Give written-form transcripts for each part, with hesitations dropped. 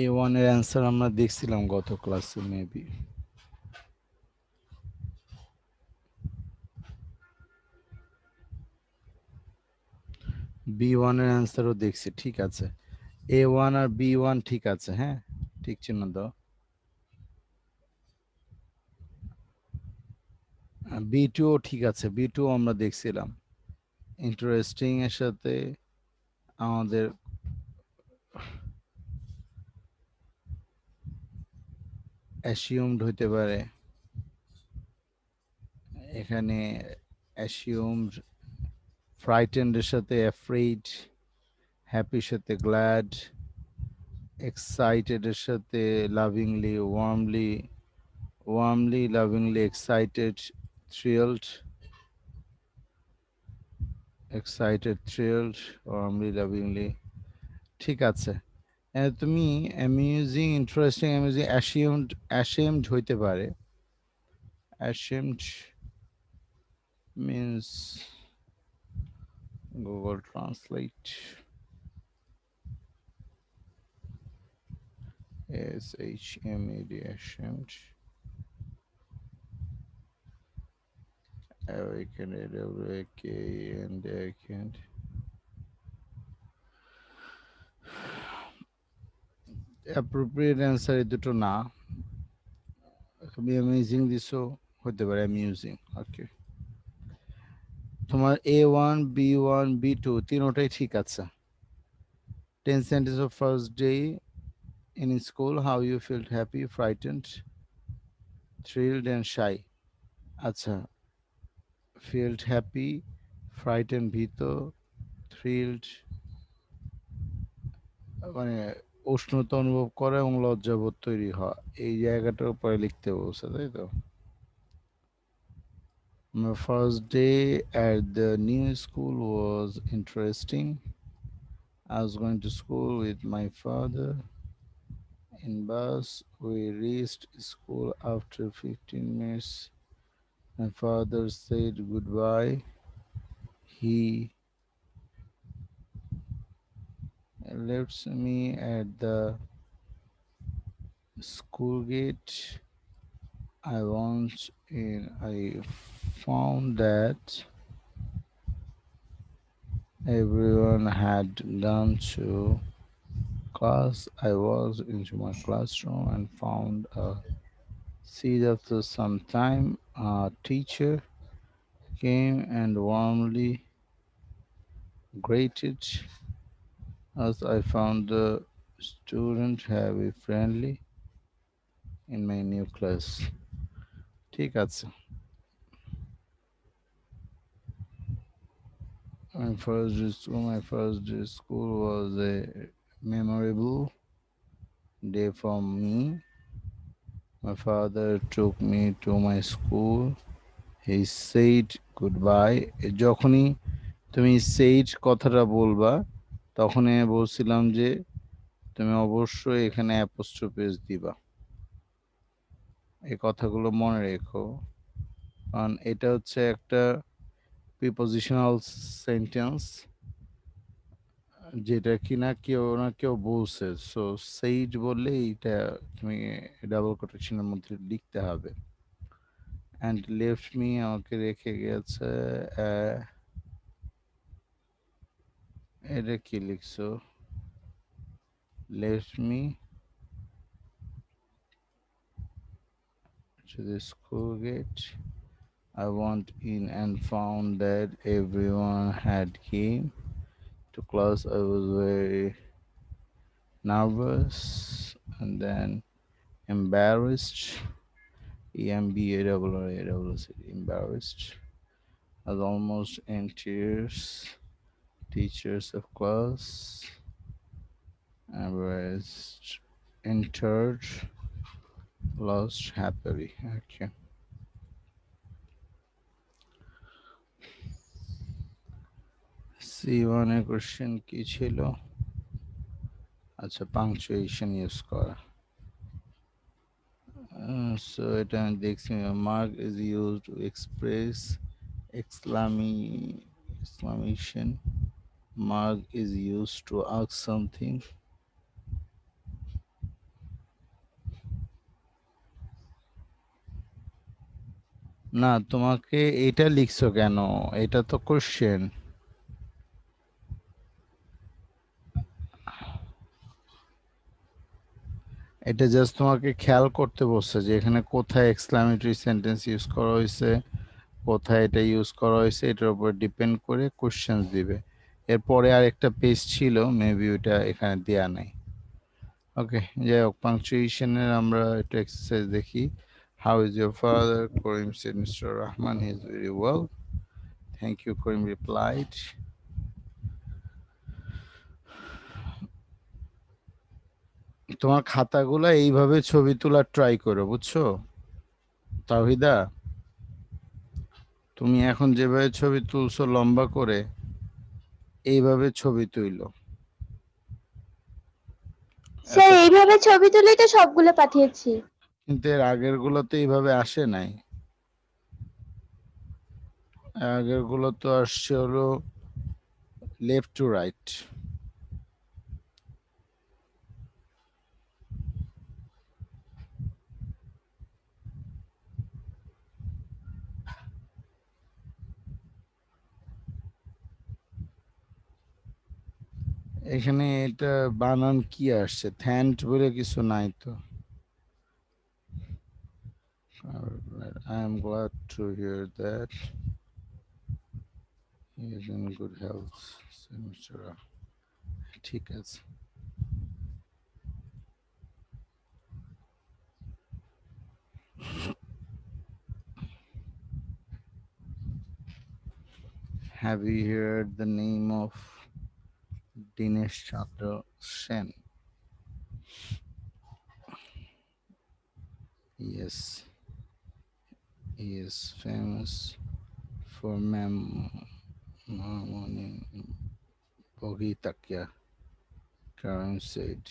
A1 এর answer আমরা দেখছিলাম গত ক্লাসে মেবি। B1 এর অ্যান্সারও দেখছি, ঠিক আছে। A1 আর B1 ঠিক আছে, হ্যাঁ ঠিক চিহ্ন দাও। B2 ঠিক আছে, B2 আমরা দেখছিলাম। ইন্টারেস্টিং এর সাথে আমাদের অ্যাসিউমড হইতে পারে, এখানে অ্যাসিউমড। ফ্রাইটেন্ড এর সাথে অ্যাফ্রেইড, হ্যাপির সাথে গ্ল্যাড, এক্সাইটেড এর সাথে lovingly, warmly, warmly lovingly excited, thrilled, excited thrilled, warmly lovingly, ঠিক আছে। তুমি amusing, interesting, amusing, assumed, ashamed হইতে পারে। Ashamed means Google translate, SHMED, ashamed, awakened, awakened, appropriate answer এই দুটো না। তুমি অ্যামেজিং দিছো, হতে পারে অ্যামিউজিং। ওকে, তোমার A1, B1, B2 তিনোটাই ঠিক আছে। 10 sentence of first day in school, how you felt, happy, frightened, thrilled and shy. আচ্ছা, ফিল্ড হ্যাপি, ফ্রাইটেন্ড ভীত, থ্রিলড মানে উষ্ণতা অনুভব করা এবং লজ্জাবোধ তৈরি হয়, এই জায়গাটার উপরে লিখতে বলছে, তাই তো? My first day at the new school was interesting. I was going to school with my father. In bus, we reached school after 15 minutes. My father said goodbye. He left me at the school gate. I once in I found that everyone had gone to class. I was into my classroom and found a seat. After some time, a teacher came and warmly greeted us. I found the student very friendly in my new class. ঠিক আছে। My first day school was a memorable day for me. My father took me to my school. He said goodbye. যখনই তুমি said কথাটা বলবা, তখনই আমি বলছিলাম যে তুমি অবশ্যই এখানে অ্যাপোস্ট্রোফি দিবা। এই কথাগুলো মনে রেখো, কারণ এটা হচ্ছে একটা প্রিপোজিশনাল সেন্টেন্স, যেটা কিনা কেউ না কেউ বলছে। সো সেইড বললে এইটা তুমি ডাবল কোটেশনের মধ্যে লিখতে হবে। অ্যান্ড লেফট মি, আমাকে রেখে গেছে। এটা কি লিখছো? Left me to the school gate. I went in and found that everyone had came to class. I was very nervous and then embarrassed. EMBARRASS, embarrassed. I was almost in tears. Teachers of class, embarrassed, entered, lost happily. Okay. C1 এর question কি ছিল? আচ্ছা, punctuation use করা। So এটা আমি দেখছি, mark is use to express exclamation. Mark is used to ask something. না, তোমাকে এটা লিখছো কেন? এটা তো কোশ্চেন। এটা জাস্ট তোমাকে খেয়াল করতে বলছে যে এখানে কোথায় এক্সক্লামেটরি সেন্টেন্স ইউজ করা হয়েছে, কোথায় এটা ইউজ করা হয়েছে, এটার উপর ডিপেন্ড করে কোশ্চেন দিবে। এরপরে আর একটা পেজ ছিল, মেবি ওইটা এখানে দেয়া নাই। ওকে, যাই হোক, পাংচুয়েশনের আমরা একটু এক্সারসাইজ দেখি। How is your father? Karim said, Mr. Rahman, he is very well. Thank you, Karim replied. তোমার খাতাগুলো এইভাবে ছবি তোলার ট্রাই করো, বুঝছো তাওহিদা? তুমি এখন যেভাবে ছবি তুলছো লম্বা করে, এইভাবে ছবি তুইলো। এত, স্যার এইভাবে ছবি তুলেই তো সবগুলো পাঠিয়েছি। কিন্তু এর আগের গুলো তো এইভাবে আসে নাই। আগের গুলো তো আসছে হলো লেফট টু রাইট। এখানে এটা বানান কি আসছে? থ্যান্ট বলে কিছু নাই তো। I am glad to hear that he is in good health, said Mr. ঠিক আছে। Have you heard the name of Dinesh Chandra Sen? Yes, he is famous for Mamoni Bogitakya, Karen said.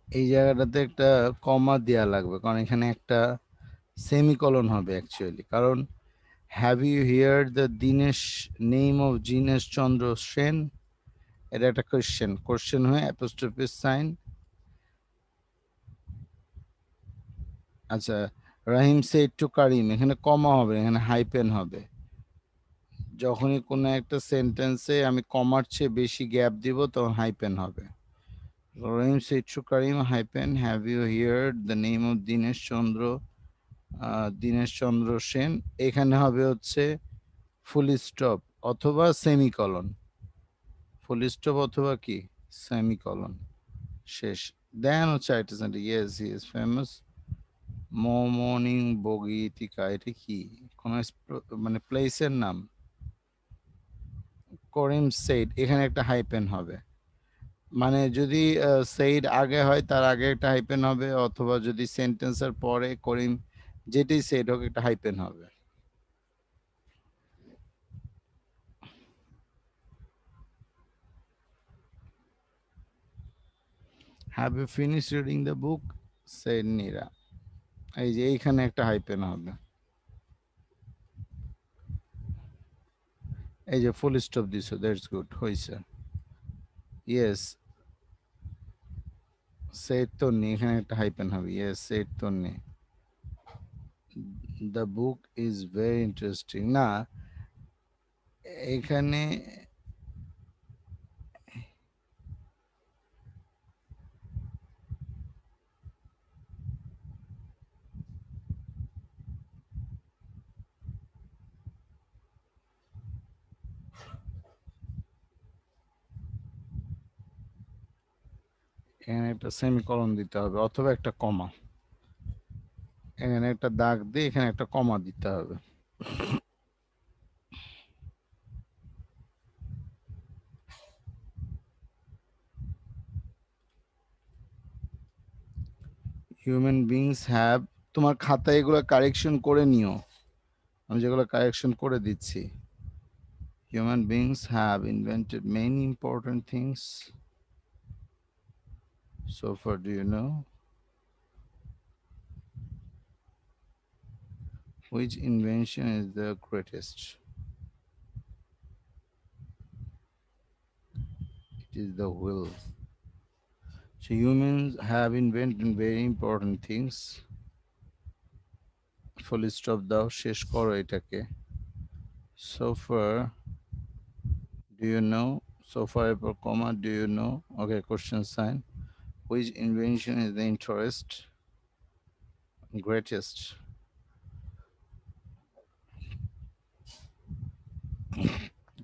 এই জায়গাটাতে একটা কমা দেয়া লাগবে, কারণ এখানে একটা সেমিকলন হবে অ্যাকচুয়ালি। কারণ have you hear the Dinesh name of Dinesh Chandra Sen, এটা একটা কোশ্চেন। কোশ্চেন হয়ে অ্যাপোস্ট্রোফিস সাইন। আচ্ছা, রাহিম সেড টু কারিম, এখানে কমা হবে, এখানে হাইপেন হবে। যখনই কোনো একটা সেন্টেন্সে আমি কমার চেয়ে বেশি গ্যাপ দিব তখন হাইপেন হবে। Rahim said to Karim hyphen have you heard the name of Dinesh Chandra Sen. এখানে হবে হচ্ছে ফুল স্টপ অথবা সেমিকলন। ফুল স্টপ অথবা কি সেমিকলন, শেষ। দেন হচ্ছে yes he is famous morning বগিতিকা। এটা কি কোন মানে প্লেসের নাম? করিম সেইড, এখানে একটা হাইপেন হবে। মানে যদি সেইড আগে হয় তার আগে একটা হাইপেন হবে, অথবা যদি সেন্টেন্সের পরে করিম যেটি সেইড হোক একটা হাইপেন হবে। Have you finish reading the book? Said Neera. এই যে এইখানে একটা হাইপেন হবে। এই যে ফুল স্টপ দিছো, দ্যাটস গুড, হইছে। ইয়েস, সেট তো নেই, এখানে একটা হাইপেন হবে। ইয়েস, সেট তো নেই। The book is very interesting, না এখানে এখানে একটা সেমিকলন দিতে হবে অথবা একটা কমা। এখানে একটা দাগ দিয়ে এখানে একটা কমা দিতে হবে। হিউম্যান বিংস হ্যাভ, তোমার খাতায় এগুলো কারেকশন করে নিও, আমি যেগুলো কারেকশন করে দিচ্ছি। Human beings have invented many important things so far, do you know which invention is the greatest? is the will. So humans have invented very important things. Full stop দাও, শেষ করো এটাকে. So far, do you know? So far, a comma, do you know? Okay, question sign. Which invention is the interest greatest?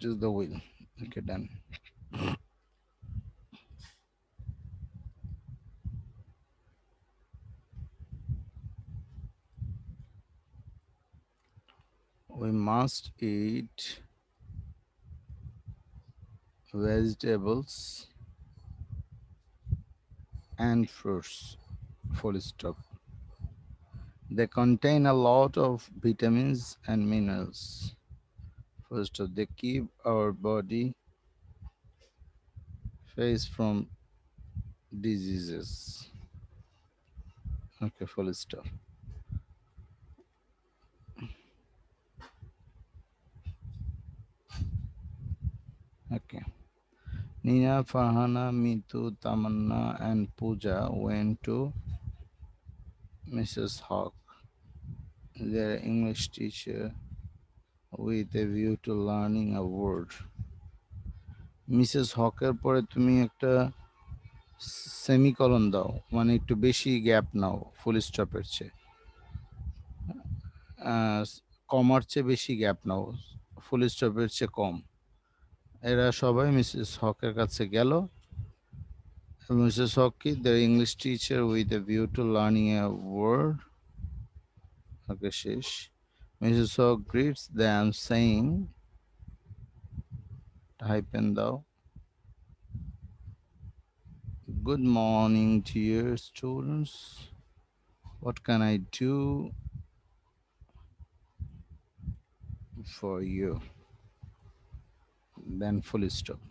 Just the will. Okay, done. We must eat vegetables and fruits. Full stop. They contain a lot of vitamins and minerals. First, they keep our body free from diseases. Okay, full stop. Okay. Nina, Farhana, Mitu, Tamanna, and Pooja went to Mrs. Hawk, their English teacher, with a view to learning a word. Mrs হকের পরে তুমি একটা semicolon দাও, মানে একটু বেশি gap নাও ফুল স্টপের চেয়ে, কমার চেয়ে বেশি গ্যাপ নাও, ফুল স্টপের চেয়ে কম। এরা সবাই মিসেস হকের কাছে গেল। মিসেস হক কি the English teacher with a view to learning a word. Okay, শেষ। Mrs Haque greets them saying, hyphen দাও, good morning dear students, what can I do for you? Then full stop,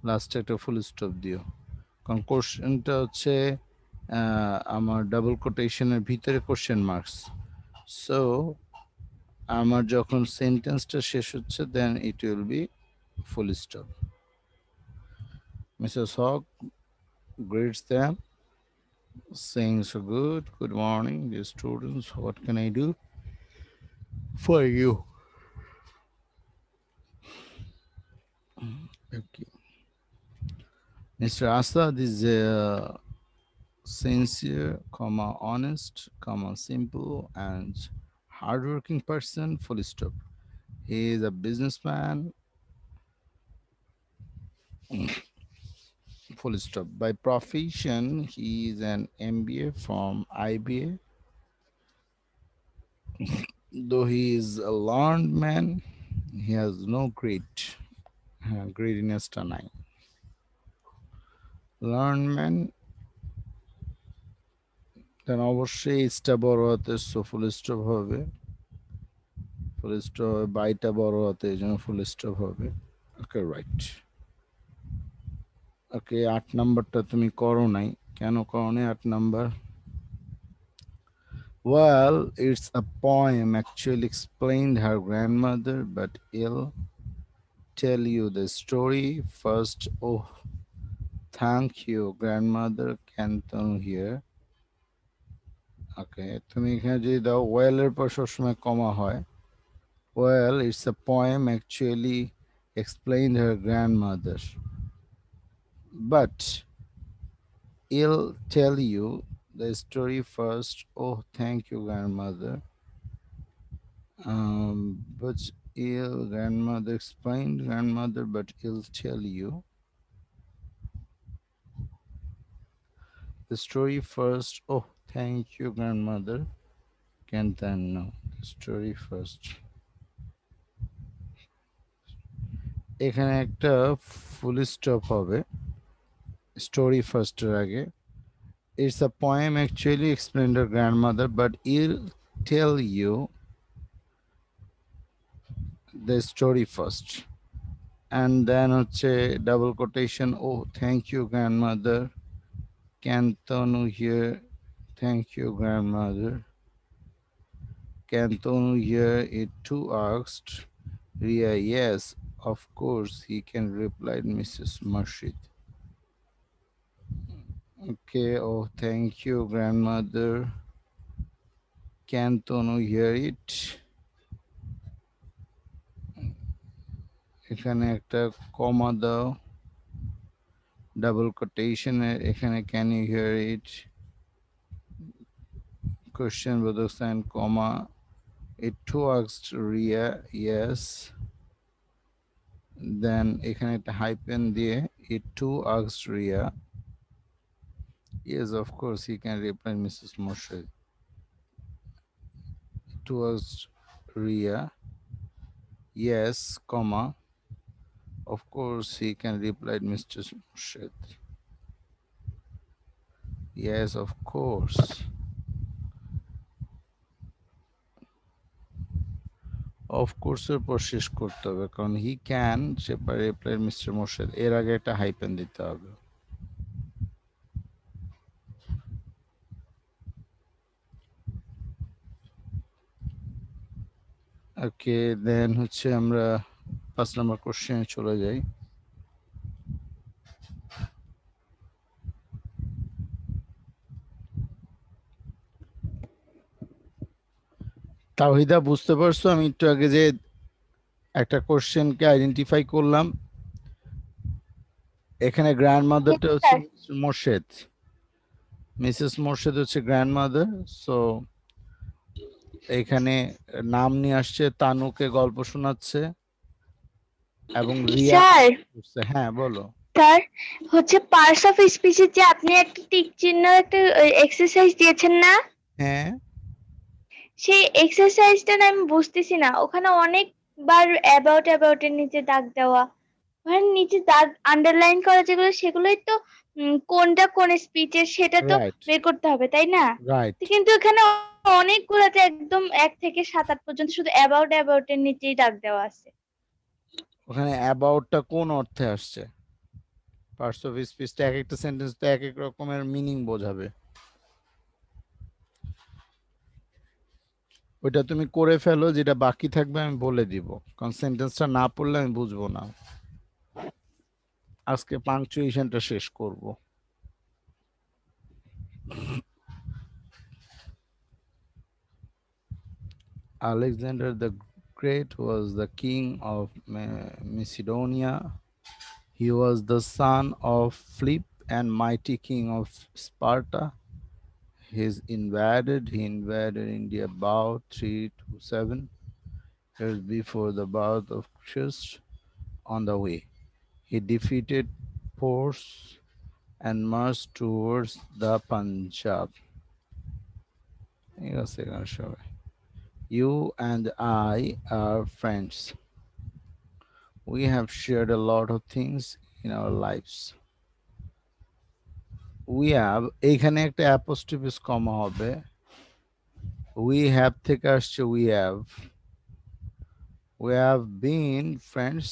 লাস্টে একটা full stop দিও, কারণ কোশ্চেনটা হচ্ছে আমার double কোটেশনের ভিতরে কোশ্চেন মার্কস। সো আমার যখন সেন্টেন্সটা শেষ হচ্ছে then it will be full stop. Mrs Haque greets them saying, so good morning dear students, what can I do for you? Okay. Mr. Asad is a sincere, honest, simple, and hardworking person. Full stop. He is a businessman. Full stop. By profession, he is an MBA from IBA. Though he is a learned man, he has no greediness tonight. Learned man, then অবশ্যই এইচটা বড় হাতে, so full stop হবে। Full stop বাইটা বড় হাতে, এই জন্য full stop হবে। ওকে, right. ওকে, 8 নাম্বারটা তুমি করো নাই, কেন করো নাই 8 number? Well, it's a poem actually explained her grandmother, but I'll tell you the story first. Oh, thank you, grandmother. Canton here. Okay, তুমি এখানে যদি দাও ওয়েল এর পর সবসময় কমা হয়। Well, it's a poem actually explained her grandmother, but I'll tell you the story first. Oh, thank you, grandmother. But ill grandmother explained, grandmother, but I'll tell you the story first. Oh, thank you, grandmother. Can't then no. The story first. এখানে একটা full stop হবে story ফার্স্টের আগে। It's a poem actually explained her grandmother, but I'll tell you the story first. And then হচ্ছে double quotation, oh, thank you, grandmother. Cantonu here, thank you, grandmother. Cantonu here, it too asked. Ria, yes, of course, he can, replied Mrs. Murshid. Okay, oh, thank you, grandmother. Can Tonu hear it? এখানে একটা কমা দাও, double quotation এখানে, can you hear it? Question whether sign comma. It too asked Ria, yes. Then এখানে একটা hyphen দিয়ে it too asked Ria. Yes, of course, he can, reply Mrs. Murshid. It too asked Ria. Yes, comma. Of course, he can, reply Mr. Murshid. Yes, of course. Of কোর্সের পর শেষ করতে হবে, কারণ he can, সে পারে, reply mister Morshed, এর আগে একটা হাইপেন দিতে হবে। ওকে, দেন হচ্ছে আমরা 5 নম্বর কোশ্চেনে চলে যাই। তাওহিদা, বুঝতে পারছো? আমি একটু আগে যে একটা কোশ্চেনকে আইডেন্টিফাই করলাম, এখানে গ্র্যান্ডমাদারটা হচ্ছে মোর্শেদ, মিসেস মোর্শেদ হচ্ছে গ্র্যান্ডমাদার। সো এখানে নাম নিয়ে আসছে, তানুকে গল্প শোনাচ্ছে এবং রিয়া। স্যার, হ্যাঁ বলো। স্যার হচ্ছে পার্টস অফ স্পিচে যে আপনি একটা টিক চিহ্ন একটা এক্সারসাইজ দিয়েছেন না, হ্যাঁ, সেই এক্সারসাইজটা না আমি বুঝতেছি না। ওখানে অনেকবার অ্যাবাউট এর নিচে দাগ দেওয়া, ওখানে নিচে দাগ আন্ডারলাইন করা যেগুলো, সেগুলোই তো কোনটা কোন স্পিচের সেটা তো রাইট বের করতে হবে, তাই না? রাইট। কিন্তু এখানে অনেকগুলাতে একদম 1 থেকে 7-8 পর্যন্ত শুধু অ্যাবাউট এর নিচেই দাগ দেওয়া আছে। ওখানে অ্যাবাউটটা কোন অর্থে আসছে? পার্টস অফ স্পিচটা এক একটা সেন্টেন্স তো এক এক রকমের মিনিং বোঝাবে। ওইটা তুমি করে ফেলো, যেটা বাকি থাকবে আমি বলে দিব, কারণ সেন্টেন্সটা না পড়লে আমি বুঝবো না। আজকে পাংচুয়েশনটা শেষ করব। Alexander the Great was the king of Macedonia. He was the son of Philip and mighty king of Sparta. He invaded India about 327 years before the birth of Christ. On the way, he defeated Porus and marched towards the Punjab. You and I are friends. We have shared a lot of things in our lives. We have, এখানে একটা অ্যাপোস্ট্রোফিস কমা হবে। We have থেকে আসছে we have. We have been friends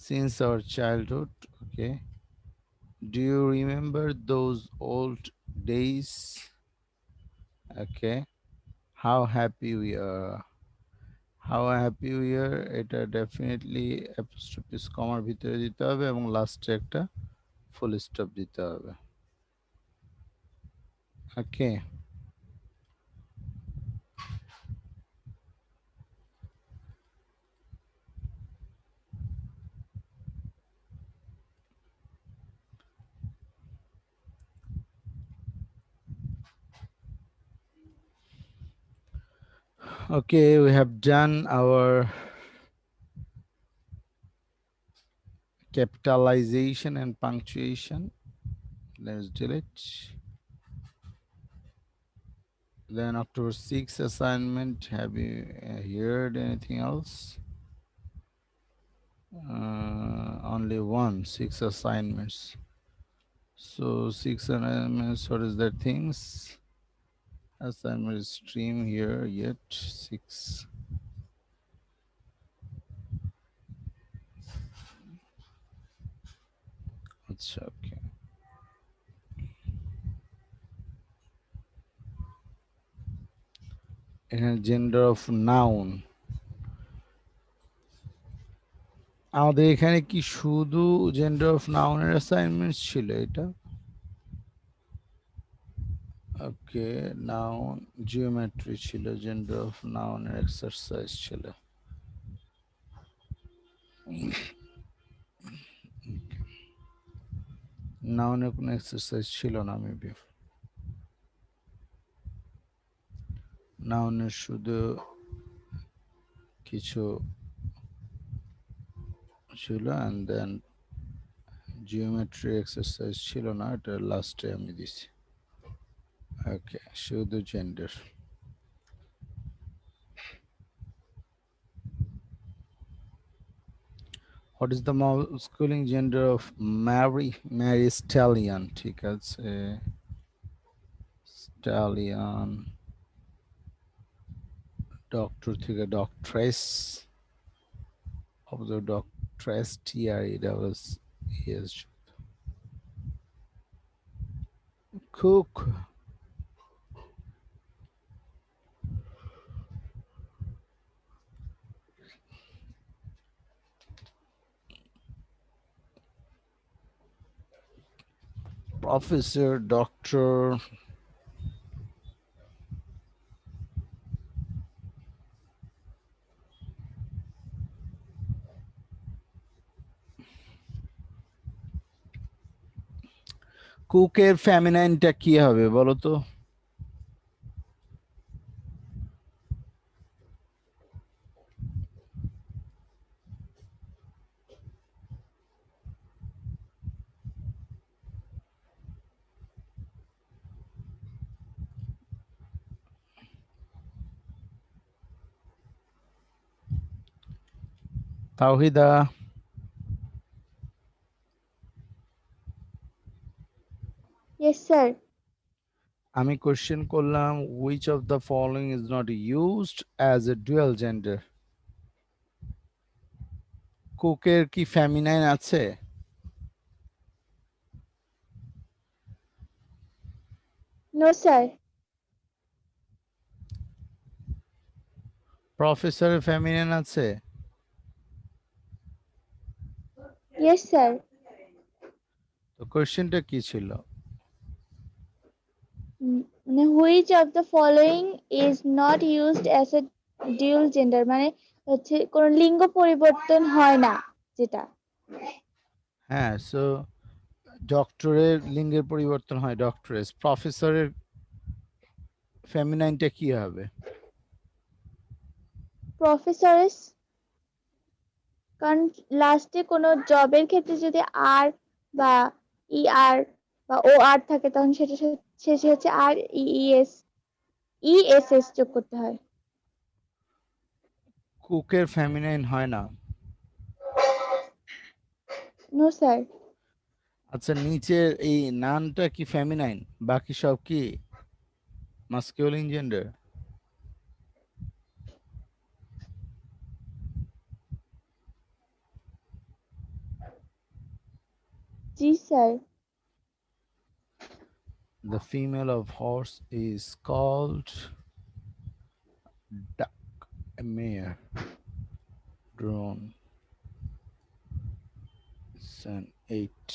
since our childhood. Okay. Do you remember those old days? Okay. How happy we are. How happy we are, এটা definitely অ্যাপোস্ট্রোফিস কমার ভিতরে দিতে হবে এবং লাস্টে একটা ফুল স্টপ দিতে হবে। ওকে, okay, we have done our capitalization and punctuation. Let's delete. Then October 6 assignment, have you heard anything else? Only one, 6 assignments. So 6 assignments, what is that things? Assignment stream here yet 6. Achha, okay. And gender of noun. আমাদের এখানে কি শুধু gender of নাউনের assignments ছিল এটা? ওকে, noun geometry ছিল, gender of নাউনের exercise ছিল। নাউনের কোনো এক্সারসাইজ ছিল না মেবি। নাউনের শুধু কিছু ছিল অ্যান্ড দেন জিওমেট্রি এক্সারসাইজ ছিল না, এটা লাস্টে আমি দিছি। ওকে, শুধু gender. What is the masculine gender of Mary? Mary Stallion, ঠিক আছে। Stallion, ডক্টর থেকে ডক্ট্রেস, of the doctress, TRE, that was, yes. Cook, professor, doctor, কুকের ফেমিনাইনটা কি হবে বলো তো? Tawhida, Yes, sir. আমি কোশ্চেন করলাম which of the following is not used as a dual gender? কুকের কি ফেমিনাইন আছে? No, sir. প্রফেসরের ফেমিনাইন আছে? Yes, sir. তো কোশ্চেনটা কি ছিল? Which of the following is not used as a dual gender? মানে হচ্ছে কোন লিঙ্গ পরিবর্তন হয় না যেটা। হ্যাঁ, সো ডক্টরের লিঙ্গের পরিবর্তন হয় ডক্টরেস, প্রফেসরের ফেমিনাইনটা কি হবে? প্রফেসরস, কারণ লাস্টে কোনো জবের ক্ষেত্রে যদি আর বা আর বা ও আর থাকে তখন সেটা শেষে হচ্ছে আর এস যোগ করতে হয়। কুকের ফেমিনাইন হয় না। No sir. আচ্ছা, নিচের এই নানটা কি ফেমিনাইন, বাকি সব কি মাস্কুলিন জেন্ডার? জি sir. The female of horse is called duck, a mare, drone, sun, 8.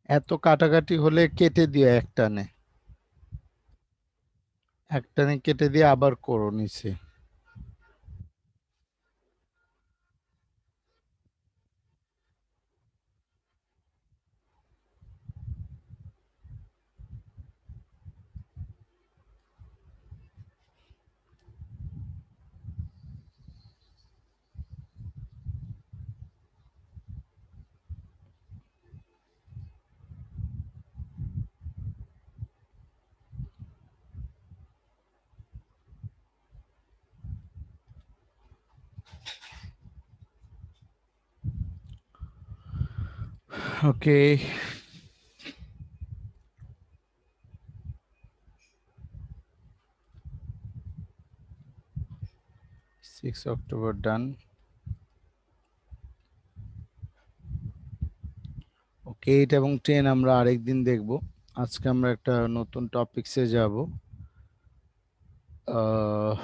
এত কাটাকাটি হলে কেটে দিও একটানে, একটানে কেটে দিয়ে আবার করো নিচে। ওকে, 6 অক্টোবর ডান। ওকে, 8 এবং 10 আমরা আরেকদিন দেখব। আজকে আমরা একটা নতুন টপিকসে যাব। আহ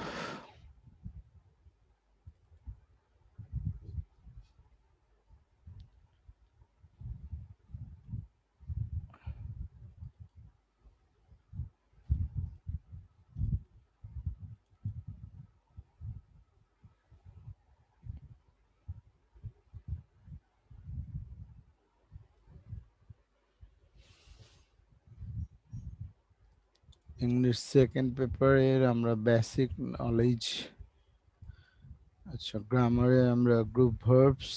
ইংলিশ সেকেন্ড পেপারের আমরা বেসিক নলেজ, আচ্ছা গ্রামারে আমরা গ্রুপ ভার্বস,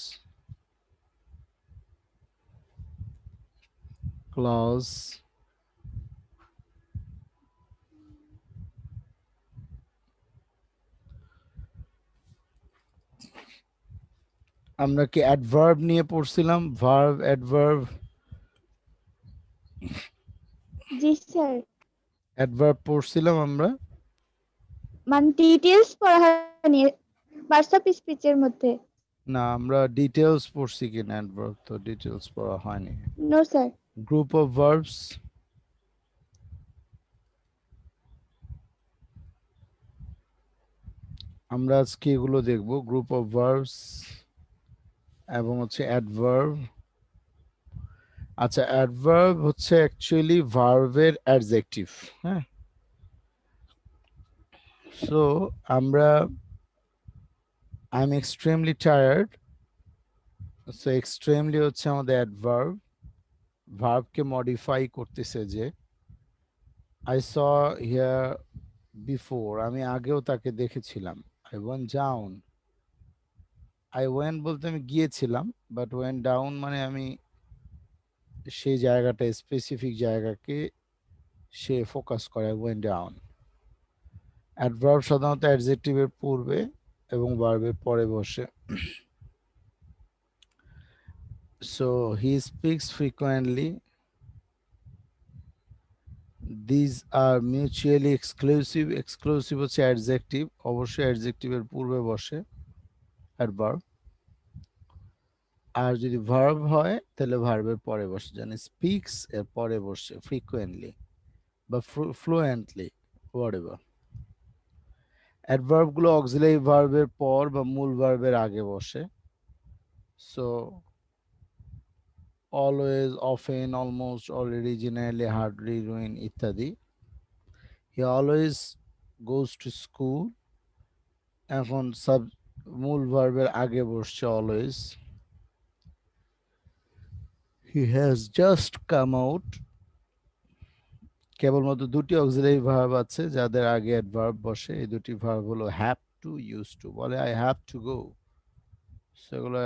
ক্লজ, আমরা কি অ্যাডভার্ব নিয়ে পড়ছিলাম? ভার্ব, অ্যাডভার্ব, জি স্যার, অ্যাডভার্ব পড়ছিলাম আমরা। মানে ডিটেলস পড়া হয়নি হোয়াটসঅ্যাপ স্পিচের মধ্যে। না, আমরা ডিটেলস পড়ছি কিনা, অ্যাডভার্ব তো ডিটেলস পড়া হয়নি। No sir. Group of verbs, আমরা আজকে এগুলো দেখব, গ্রুপ অফ ভার্বস এবং হচ্ছে অ্যাডভার্ব। আচ্ছা, অ্যাডভার্ব হচ্ছে অ্যাকচুয়ালি ভার্বের অ্যাডজেক্টিভ। হ্যাঁ, সো আমরা I am extremely tired, so extremely হচ্ছে আমাদের অ্যাডভার্ব, ভার্বকে মডিফাই করতেছে যে আই স হিয়ার বিফোর, আমি আগেও তাকে দেখেছিলাম। I went down, I went বলতে আমি গিয়েছিলাম, বাট ওয়েন্ট ডাউন মানে আমি সেই জায়গাটা, স্পেসিফিক জায়গাকে সে ফোকাস করে, ওয়েন্ট ডাউন। অ্যাডভার্ব সাধারণত অ্যাডজেক্টিভের পূর্বে এবং ভার্বের পরে বসে। So he speaks frequently, these are mutually exclusive, exclusive হচ্ছে অ্যাডজেক্টিভ, অবশ্যই অ্যাডজেক্টিভের পূর্বে বসে অ্যাডভার্ব। আর যদি ভার্ব হয় তাহলে ভার্বের পরে বসে, যেন স্পিক্স এর পরে বসে ফ্রিকোয়েন্টলি বা ফ্লুয়েন্টলি, হোয়াটএভার। অ্যাডভার্ব গুলো অক্সিলারি ভার্বের পর বা মূল ভার্বের আগে বসে। So always, often, almost, originally, hardly, রুইন ইত্যাদি। He always goes to school, এখন সাব মূল ভার্বের আগে বসছে always. He has just come out, কেবলমাত্র দুটি অক্সিলারি ভার্ব আছে যাদের আগে অ্যাডভার্ব বসে, এই দুটি ভার্ব হলো হ্যাভ টু, ইউজ টু। বলে আই হ্যাভ টু গো, সেগুলো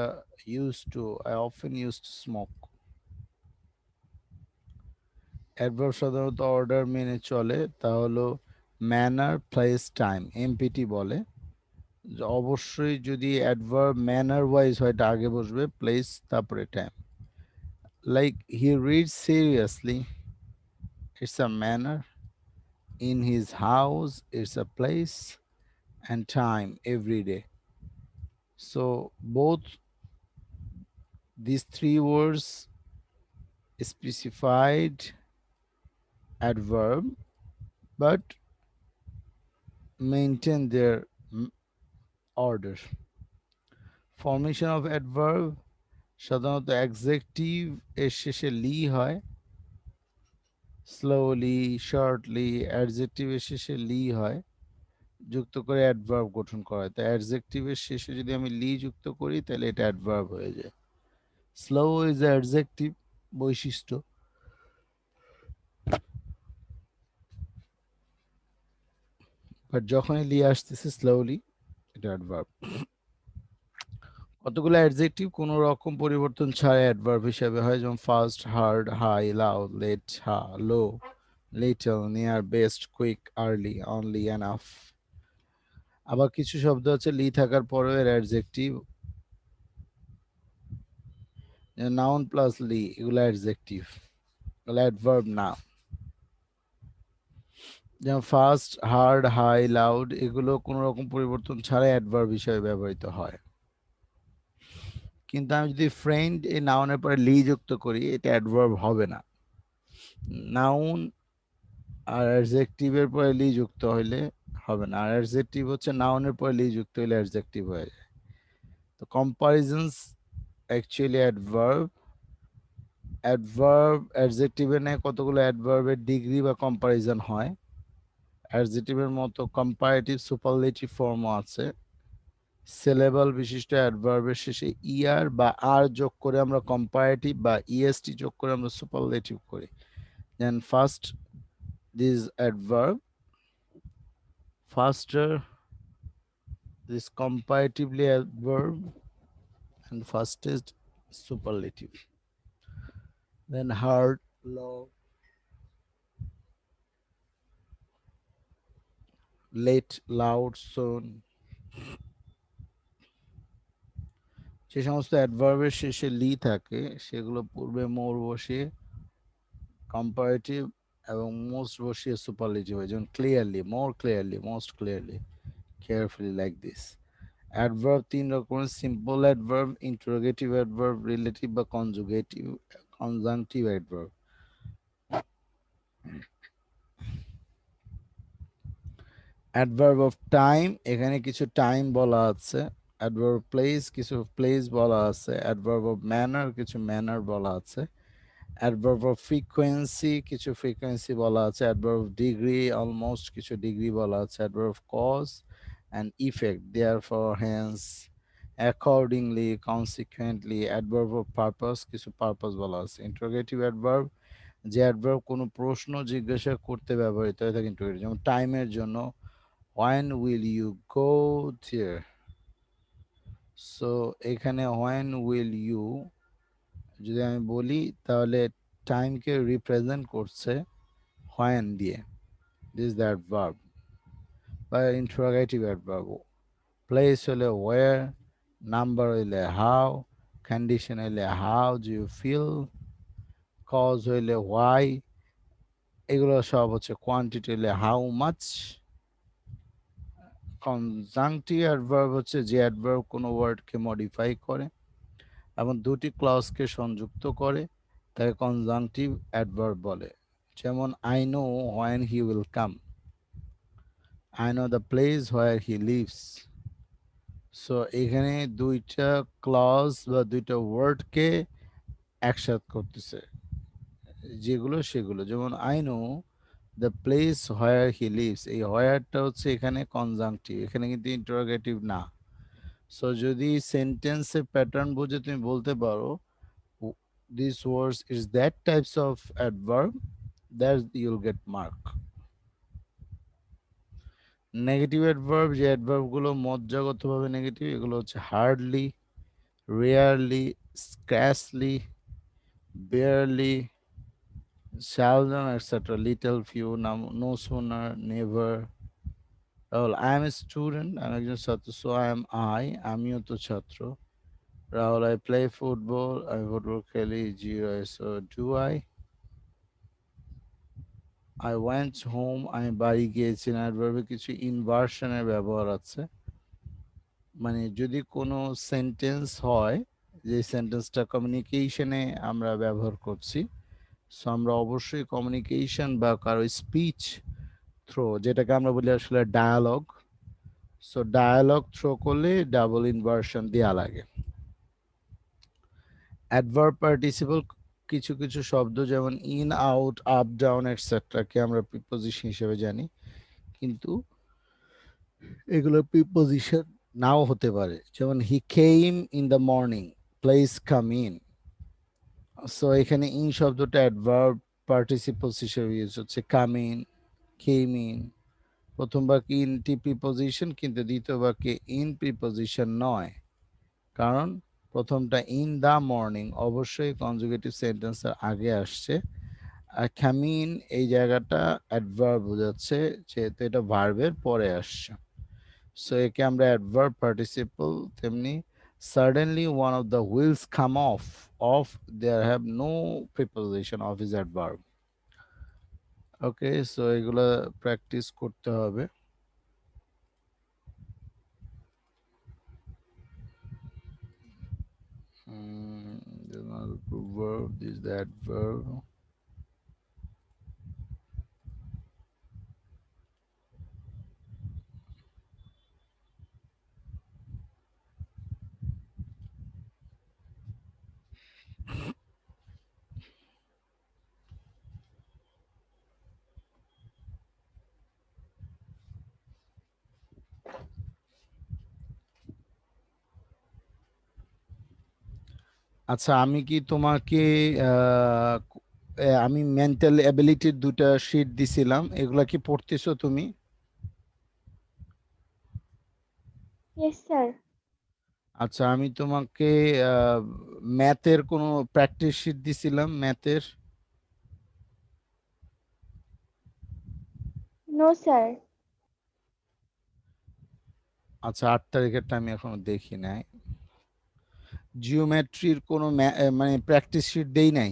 use to, I often use to smoke. Adverb সাধারণত অর্ডার মেনে চলে, তা হলো ম্যানার, প্লেস, টাইম, এমপিটি বলে। অবশ্যই যদি অ্যাডভার্ব ম্যানার ওয়াইজ হয় এটা আগে বসবে, প্লেস তারপরে time. Like he reads seriously, it's a manner, in his house it's a place, and time, every day. So both these three words specified adverb but maintain their order. Formation of adverb, সাধারণত adjective এর শেষে লি হয়, slowly, shortly. অ্যাডজেক্টিভের শেষে লি হয়, যুক্ত করে adverb গঠন করা হয়। তাই অ্যাডজেক্টিভের শেষে যদি আমি লি যুক্ত করি তাহলে এটা অ্যাডভার্ব হয়ে যায়। স্লো ইজ অ্যাডজেক্টিভ বৈশিষ্ট্য, বাট যখনই লি আসতেছে স্লোলি, এটা অ্যাডভার্ব। কতগুলো অ্যাডজেক্টিভ কোনো রকম পরিবর্তন ছাড়া অ্যাডভার্ব হিসেবে হয়, যেমন fast, hard, high, loud, late, low, little, near, best, quick, early, only, enough. আবার কিছু শব্দ আছে লি থাকার পরেও এর অ্যাডজেক্টিভ, নাউন প্লাস লি, এগুলো অ্যাডজেক্টিভ, এগুলো অ্যাডভার্ব না। যেমন ফাস্ট, হার্ড, হাই, লাউড, এগুলো কোনো রকম পরিবর্তন ছাড়াই অ্যাডভার্ব হিসেবে ব্যবহৃত হয়। কিন্তু আমি যদি ফ্রেন্ড এই নাউনের পরে লি যুক্ত করি, এটা অ্যাডভার্ব হবে না। নাউন আর অ্যাডজেক্টিভের পরে লি যুক্ত হইলে হবে না, আর অ্যাডজেক্টিভ হচ্ছে নাউনের পরে লি যুক্ত হইলে অ্যাডজেক্টিভ হয়ে যায়। তো কম্পারিজনস অ্যাকচুয়ালি অ্যাডভার্ব। অ্যাডভার্ব অ্যাডজেক্টিভের নেয় কতগুলো অ্যাডভার্বের ডিগ্রি বা কম্পারিজন হয়। অ্যাডজেক্টিভের মতো কম্পারেটিভ সুপারলেটিভ ফর্মও আছে। সিলেবল বিশিষ্ট অ্যাডভার্বের শেষে ইআর বা আর যোগ করে আমরা কম্পারেটিভ, বা ইএসটি যোগ করে আমরা সুপারলেটিভ করি। Then first, this adverb, faster, this comparatively adverb, and fastest superlative. Then hard, low, late, loud, soon। যে সমস্ত অ্যাডভার্বের শেষে লি থাকে সেগুলো পূর্বে মোর বসিয়ে কম্পারেটিভ এবং মোস্ট বসিয়ে সুপারলেটিভ হয়, যেমন clearly, more clearly, most clearly, carefully, like this. Adverb তিন রকমের: simple adverb, interrogative adverb, relative বা conjugative, conjunctive adverb. Adverb of time, এখানে কিছু টাইম বলা আছে। অ্যাডভার্ব প্লেস, কিছু প্লেস বলা আছে। অ্যাডভার্ব অফ ম্যানার, কিছু ম্যানার বলা আছে। অ্যাডভার্ব অফ ফ্রিকোয়েন্সি, কিছু ফ্রিকোয়েন্সি বলা আছে। অ্যাডভার্ব অফ ডিগ্রি, অলমোস্ট কিছু ডিগ্রি বলা আছে। Adverb of cause and effect, therefore, hence, accordingly, consequently. Adverb of purpose, কিছু পারপাস বলা আছে। ইন্টারোগেটিভ অ্যাডভার্ব, যে অ্যাডভার্ব কোনো প্রশ্ন জিজ্ঞাসা করতে ব্যবহৃত হয়ে থাকে ইন্টারোগেটিভ, যেমন টাইমের জন্য when will you go there। So এখানে when will you যদি আমি বলি তাহলে টাইমকে রিপ্রেজেন্ট করছে when দিয়ে, দিস দ্যাট ভার্ব। বা ইন্টারোগেটিভ অ্যাডভার্ব, প্লেস হলে where, নাম্বার হইলে how, কন্ডিশন হইলে how do you feel, cause হইলে why, এগুলো সব হচ্ছে কোয়ান্টিটি হইলে how much। কনজাংটিভ অ্যাডভার্ব হচ্ছে যে অ্যাডভার্ব কোনো ওয়ার্ডকে মডিফাই করে এবং দুটি ক্লজকে সংযুক্ত করে, তাকে কনজাংটিভ অ্যাডভার্ব বলে। যেমন I know when he will come, I know the place where he lives. So এখানে দুইটা ক্লজ বা দুইটা ওয়ার্ডকে একসাথে করতেছে, যেগুলো সেগুলো। যেমন I know the place where he leaves, এই হোয়ারটা হচ্ছে এখানে কনজাংটিভ, এখানে কিন্তু ইন্টারোগেটিভ না। সো যদি সেন্টেন্সের প্যাটার্ন বুঝে তুমি বলতে পারো these words is that types of adverb, that you'll get mark। Negative adverb, যে অ্যাডভার্ব গুলো মজ্জাগতভাবে নেগেটিভ, এগুলো হচ্ছে hardly, rarely, scarcely, barely, seldom, etc. little, few, no sooner, never। Rahul, I am a student, আমি একজন ছাত্র। সো আই এম আই, আমিও তো ছাত্র। রাহুল, আই প্লে ফুটবল, আমি ফুটবল খেলি। Zero, so do I. I went home, আমি বাড়ি গিয়েছি। অ্যাডভার্বে কিছু ইনভার্সনের ব্যবহার আছে, মানে যদি কোনো সেন্টেন্স হয় যে সেন্টেন্সটা কমিউনিকেশনে আমরা ব্যবহার করছি, সো আমরা অবশ্যই কমিউনিকেশন বা কারো স্পিচ থ্রো, যেটাকে আমরা বলি আসলে ডায়ালগ, সো ডায়ালগ থ্রো করলে ডাবল ইনভার্সন দেওয়া লাগে। অ্যাডভার্ব পার্টিসিপল কিছু কিছু শব্দ যেমন in, out, up, down etcetera কে আমরা প্রিপোজিশন হিসেবে জানি, কিন্তু এগুলো প্রিপোজিশন নাও হতে পারে। যেমন he came in the morning, place come in. So এখানে ইন শব্দটা অ্যাডভার্ব পার্টিসিপলস হিসেবে ইউজ হচ্ছে, কাম ইন, কেম ইন। প্রথম বাক্যে ইনটি প্রিপোজিশন, কিন্তু দ্বিতীয় বাক্যে ইন প্রিপোজিশন নয়, কারণ প্রথমটা ইন দা মর্নিং অবশ্যই কনজুগেটিভ সেন্টেন্সের আগে আসছে, আর কামিন এই জায়গাটা অ্যাডভার্ব বোঝাচ্ছে, যেহেতু এটা ভার্বের পরে আসছে। সো একে আমরা অ্যাডভার্ব পার্টিসিপল। তেমনি suddenly one of the wheels come off there have no preposition of is adverb। Okay, so এগুলা প্র্যাকটিস করতে হবে। There's not a verb, this that verb। আচ্ছা, আমি কি তোমাকে আমি মেন্টাল এবিলিটির দুটা শিট দিছিলাম, এগুলা কি পড়তেছো তুমি? Yes sir. আচ্ছা, আমি তোমাকে ম্যাথের কোনো প্র্যাকটিস শিট দিছিলাম, ম্যাথের। No sir. আচ্ছা, 8 তারিখেরটা আমি এখনো দেখি নাই। জিওমেট্রির কোনো মানে প্র্যাকটিস শিট দেই নাই?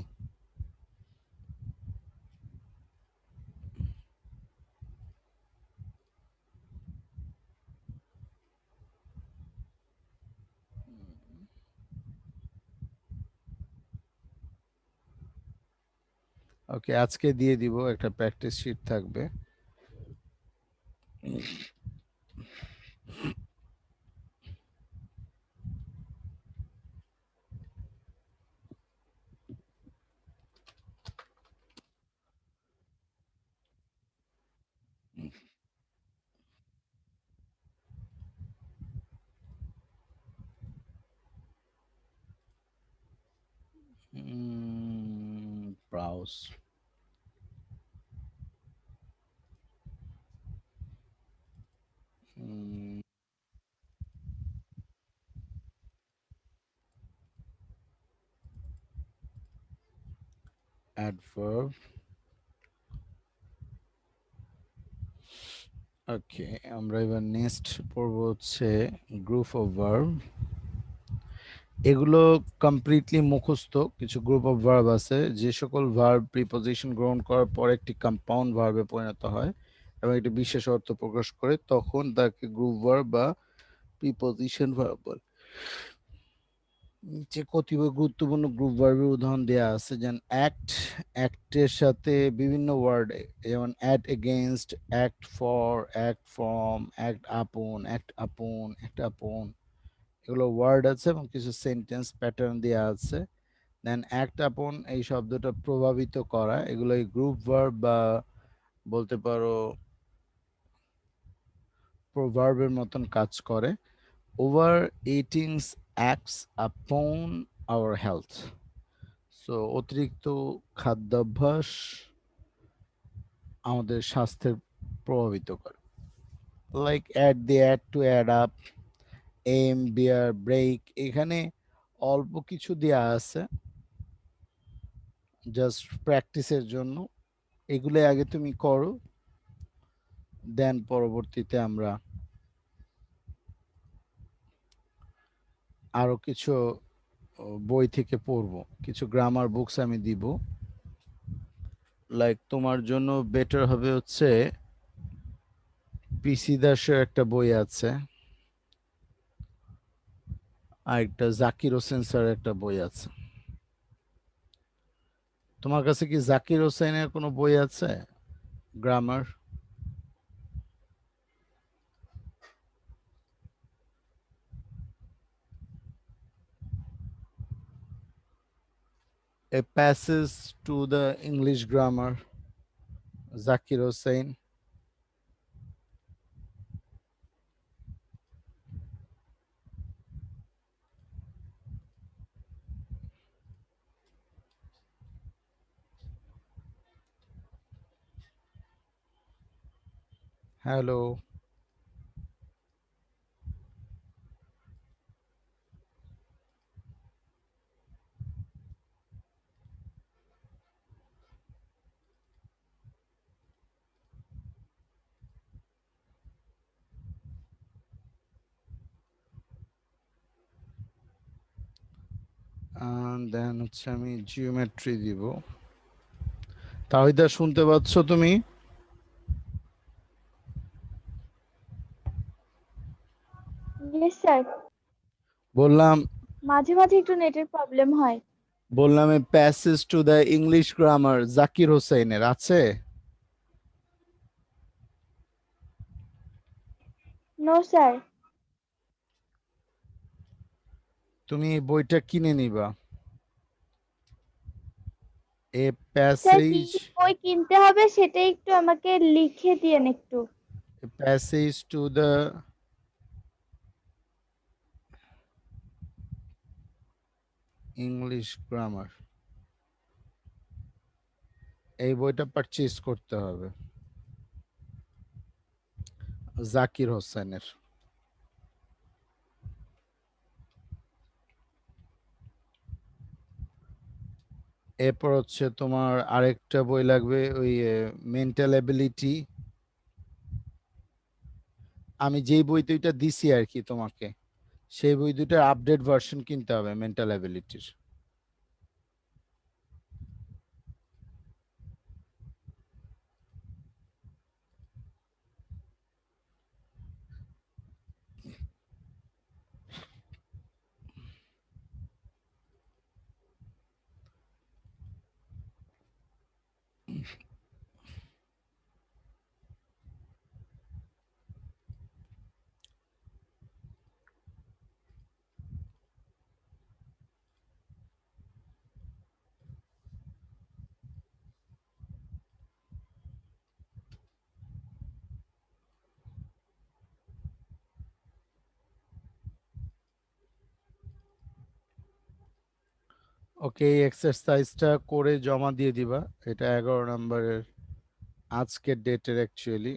ওকে, আজকে দিয়ে দিব, একটা প্র্যাকটিস শিট থাকবে। ব্রাউজ। অ্যাডভার্ব। ওকে, আমরা এবার নেক্সট পড়বো হচ্ছে গ্রুপ অফ ভার্ব। এগুলো কমপ্লিটলি মুখস্থ কিছু গ্রুপ অফ ভার্ব আছে, যে সকল ভার্ব প্রিপোজিশন গ্রহণ করার পর একটি কম্পাউন্ড ভার্বে পরিণত হয় এবং একটি বিশেষ অর্থ প্রকাশ করে, তখন তাকে গ্রুপ ভার্ব বা প্রিপোজিশন ভার্ব বলে। নিচে কতিপয় গুরুত্বপূর্ণ গ্রুপ ভার্বের উদাহরণ দেওয়া আছে, যেমন অ্যাক্ট, অ্যাক্টের সাথে বিভিন্ন ওয়ার্ড, যেমন at against, act for, act from, act আপন, অ্যাক্ট আপন, অ্যাক্ট আপন। এগুলো ওয়ার্ড আছে এবং কিছু সেন্টেন্স প্যাটার্ন দেওয়া আছে। দেন অ্যাক্ট আপন এই শব্দটা প্রভাবিত করা, এগুলো এই গ্রুপ ভার্ব বা বলতে পারো প্রভার্বের মতন কাজ করে। Over eatings acts upon our health. So অতিরিক্ত খাদ্যাভ্যাস আমাদের স্বাস্থ্যের প্রভাবিত করে। Like add, the add to add up, এম, বিয়ার, ব্রেক। এখানে অল্প কিছু দেয়া আছে জাস্ট প্র্যাকটিসের জন্য, এগুলো আগে তুমি করো, দেন পরবর্তীতে আমরা আরো কিছু বই থেকে পড়বো, কিছু গ্রামার বুকস আমি দিব। লাইক তোমার জন্য বেটার হবে হচ্ছে পিসি দাসের একটা বই আছে, আর একটা জাকির হোসেন স্যারের একটা বই আছে। তোমার কাছে কি জাকির হোসেনের কোনো বই আছে grammar? A passage to the English grammar, Zakir Hussain. Hello. And then হচ্ছে আমি জিওমেট্রি দিব। তাহিদা শুনতে পাচ্ছ তুমি? Yes sir. বললাম মাঝে মাঝে একটু নেটের প্রবলেম হয়। বললাম a passage to the English grammar Zakir হোসেনের আছে? No sir. তুমি এই বইটা কিনে নিবা। এ স্যার কি প্যাসেজ কি বই কিনতে হবে সেটা একটু আমাকে লিখে দিয়েন একটু। টু দ্য ইংলিশ গ্রামার, এই বইটা পারচেজ করতে হবে জাকির হোসেনের। এরপর হচ্ছে তোমার আরেকটা বই লাগবে, ওই মেন্টাল এবিলিটি। আমি যেই বই দুইটা দিছি আর কি তোমাকে, সেই বই দুইটার আপডেট ভার্সন কিনতে হবে মেন্টাল এবিলিটির। ওকে, এই এক্সারসাইজটা করে জমা দিয়ে দিবা। এটা 11 নম্বরের আজকের ডেটের actually.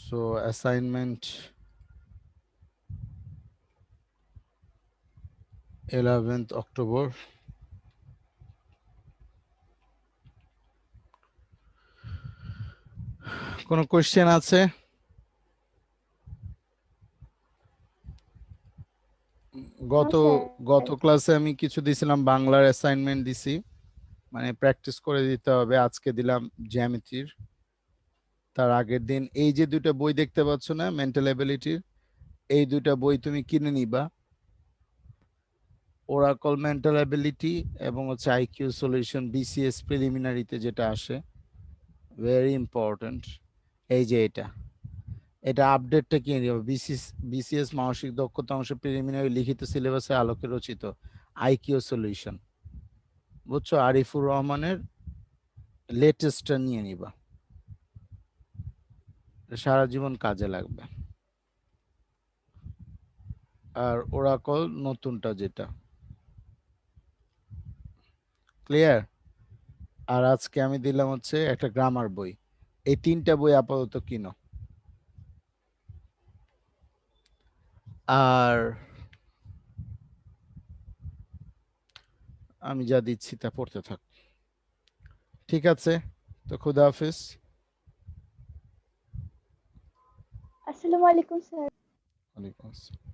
So assignment 11th October. কোনো কোয়েশ্চেন আছে? নো গত স্যার। গত ক্লাসে আমি কিছু দিছিলাম, বাংলার অ্যাসাইনমেন্ট দিছি, মানে প্র্যাকটিস করে দিতে হবে। আজকে দিলাম জ্যামিতির। তার আগের দিন এই যে দুটো বই দেখতে পাচ্ছ না মেন্টাল এবিলিটির, এই দুটো বই তুমি কিনে নিবা। ওরাকল মেন্টাল এবিলিটি এবং হচ্ছে আইকিউ সলিউশন বিসিএস প্রিলিমিনারিতে যেটা আসে, ভেরি ইম্পর্টেন্ট। এই যে এটা এটা আপডেটটা কিনে নিবা। বিসিএস মানসিক দক্ষতা অংশ প্রিলিমিনারি লিখিত সিলেবাসে আলোকে রচিত আইকিউ সলিউশন, বুঝছো? আরিফুর রহমানের লেটেস্টটা নিয়ে নিবা, সারা জীবন কাজে লাগবে। আর ওরাকল নতুনটা যেটা, ক্লিয়ার? আর আজকে আমি দিলাম হচ্ছে একটা গ্রামার বই। এই তিনটা বই আপাতত কিনো। আর আমি যা দিচ্ছি তা পড়তে থাক, ঠিক আছে? তো খুদা হাফিজ। আসসালামু আলাইকুম স্যার। ওয়ালাইকুম আসসালাম।